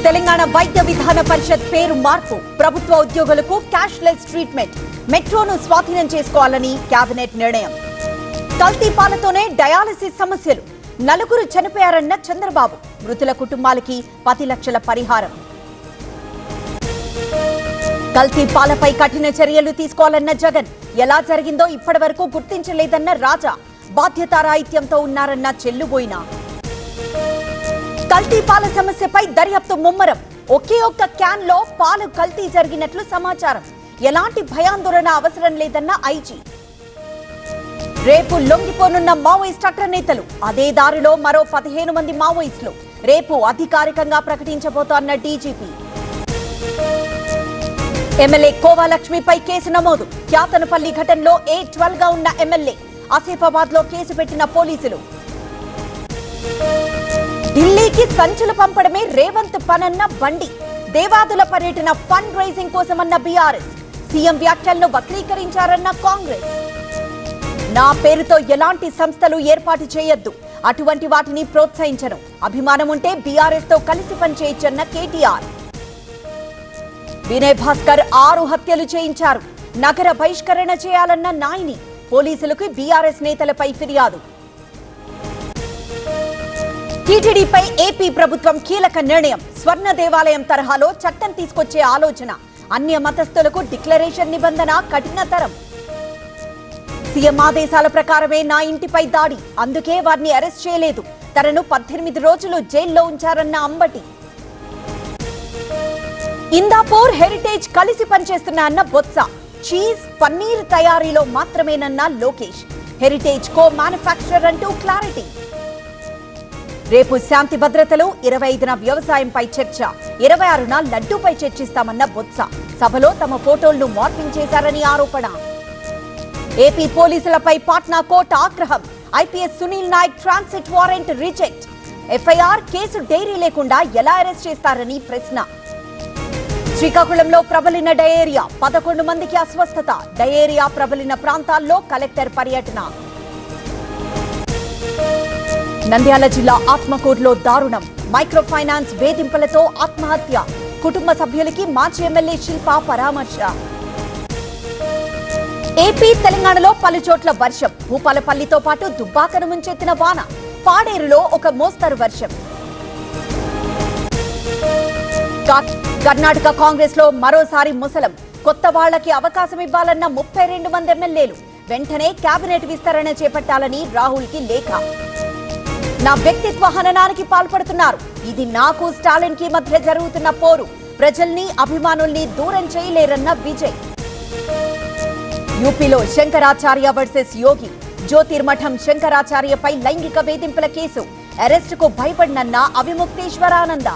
తెలంగాణ వైద్య విధాన పరిషత్ పేరు మార్పు, ప్రభుత్వ ఉద్యోగులకు క్యాష్లెస్ ట్రీట్మెంట్, మెట్రోను స్వాధీనం చేసుకోవాలని కేబినెట్ నిర్ణయం. కల్తీ పాలతోనే డయాలసిస్ సమస్యలు, నలుగురు చనిపోయారన్న చంద్రబాబు, మృతుల కుటుంబాలకి 10 లక్షల పరిహారం. కల్తీ పాలపై కఠిన చర్యలు తీసుకోవాలన్న జగన్, ఎలా జరిగిందో ఇప్పటివరకు గుర్తించలేదన్న రాజా, బాధ్యతారాహిత్యంతో ఉన్నారన్న చెల్లుబోయిన. కల్తీ పాల సమస్యపై దర్యాప్తు ముమ్మరం, ఒకే ఒక్క క్యాన్ లో పాలు కల్తీ జరిగినట్లు సమాచారం, ఎలాంటి భయాందోళన అవసరం లేదన్న ఐజీ. రేపు లొంగిపోనున్న మావోయిస్ట్ అగ్రనేతలు, అదే దారిలో మరో 15 మంది మావోయిస్టులు, రేపు అధికారికంగా ప్రకటించబోతోన్న డీజీపీ. ఎమ్మెల్యే కోవాలక్ష్మిపై కేసు నమోదు, క్యాతనపల్లి ఘటనలో A12 గా ఉన్న ఎమ్మెల్యే, ఆసిఫాబాద్ లో కేసు పెట్టిన పోలీసులు. ఢిల్లీకి సంచులు పంపడమే రేవంత్ పనన్న బండి, దేవాదుల పర్యటన ఫండ్ రైజింగ్ కోసమన్న బీఆర్ఎస్, సీఎం వ్యాఖ్యలను వక్రీకరించారన్న కాంగ్రెస్. నా పేరుతో ఎలాంటి సంస్థలు ఏర్పాటు చేయొద్దు, అటువంటి వాటిని ప్రోత్సహించను, అభిమానం ఉంటే బీఆర్ఎస్ తో కలిసి పనిచేయొచ్చన్న కేటీఆర్. వినయ్ భాస్కర్ 6 హత్యలు చేయించారు, నగర బహిష్కరణ చేయాలన్న నాయిని, పోలీసులకు బీఆర్ఎస్ నేతలపై ఫిర్యాదు. టీటీడీపై ఏపీ ప్రభుత్వం కీలక నిర్ణయం, స్వర్ణ దేవాలయం తరహాలో చట్టం తీసుకొచ్చే ఆలోచన, అన్య మతస్థులకు డిక్లరేషన్ నిబంధన కఠినతరం. సీఎం ఆదేశాల ప్రకారమే నా ఇంటిపై దాడి, అందుకే వారిని అరెస్ట్ చేయలేదు, తనను 18 రోజులు జైల్లో ఉంచారన్న అంబటి. ఇందాపూర్ హెరిటేజ్ కలిసి పనిచేస్తున్నా అన్న బొత్స, చీజ్ పన్నీర్ తయారీలో మాత్రమేనన్న లోకేష్, హెరిటేజ్ కో మ్యానుఫ్యాక్చరర్ అంటూ క్లారిటీ. రేపు శాంతి భద్రతలు, 25న వ్యవసాయంపై చర్చ, 26న లడ్డూపై చర్చిస్తామన్న బొత్స, సభలో తమ ఫోటోలను మార్పింగ్ చేశారని ఆరోపణ. ఏపీ పోలీసులపై పాట్నా కోర్టు ఆగ్రహం, IPS Sunil Nayak transit warrant reject, FIR case diary లేకుండా ఎలా అరెస్ట్ చేస్తారని ప్రశ్న. శ్రీకాకుళంలో ప్రబలిన డయేరియా, 11 మందికి అస్వస్థత, డయేరియా ప్రబలిన ప్రాంతాల్లో కలెక్టర్ పర్యటన. నంద్యాల జిల్లా ఆత్మకూరులో దారుణం, మైక్రో ఫైనాన్స్ వేధింపులతో ఆత్మహత్య, కుటుంబ సభ్యులకి మాజీ ఎమ్మెల్యే శిల్ప పరామర్శ. ఏపీ తెలంగాణలో పలుచోట్ల వర్షం, భూపాలపల్లితో పాటు దుబ్బాకను ముంచెత్తిన వాన, పాడేరులో ఒక మోస్తరు వర్షం. కర్ణాటక కాంగ్రెస్ లో మరోసారి ముసలం, కొత్త వాళ్లకి అవకాశం ఇవ్వాలన్న 32 మంది ఎమ్మెల్యేలు, వెంటనే కేబినెట్ విస్తరణ చేపట్టాలని రాహుల్ కి లేఖ. నా వ్యక్తిత్వ హననానికి పాల్పడుతున్నారు, ఇది నాకు స్టాలిన్ కి మధ్య జరుగుతున్న పోరు, ప్రజల్ని అభిమానుల్ని దూరం చేయలేరన్న విజయ్. యూపీలో శంకరాచార్య వర్సెస్ యోగి, జ్యోతిర్మఠం శంకరాచార్యపై లైంగిక వేధింపుల కేసు, అరెస్టుకు భయపడినన్న అవిముక్తేశ్వరానంద.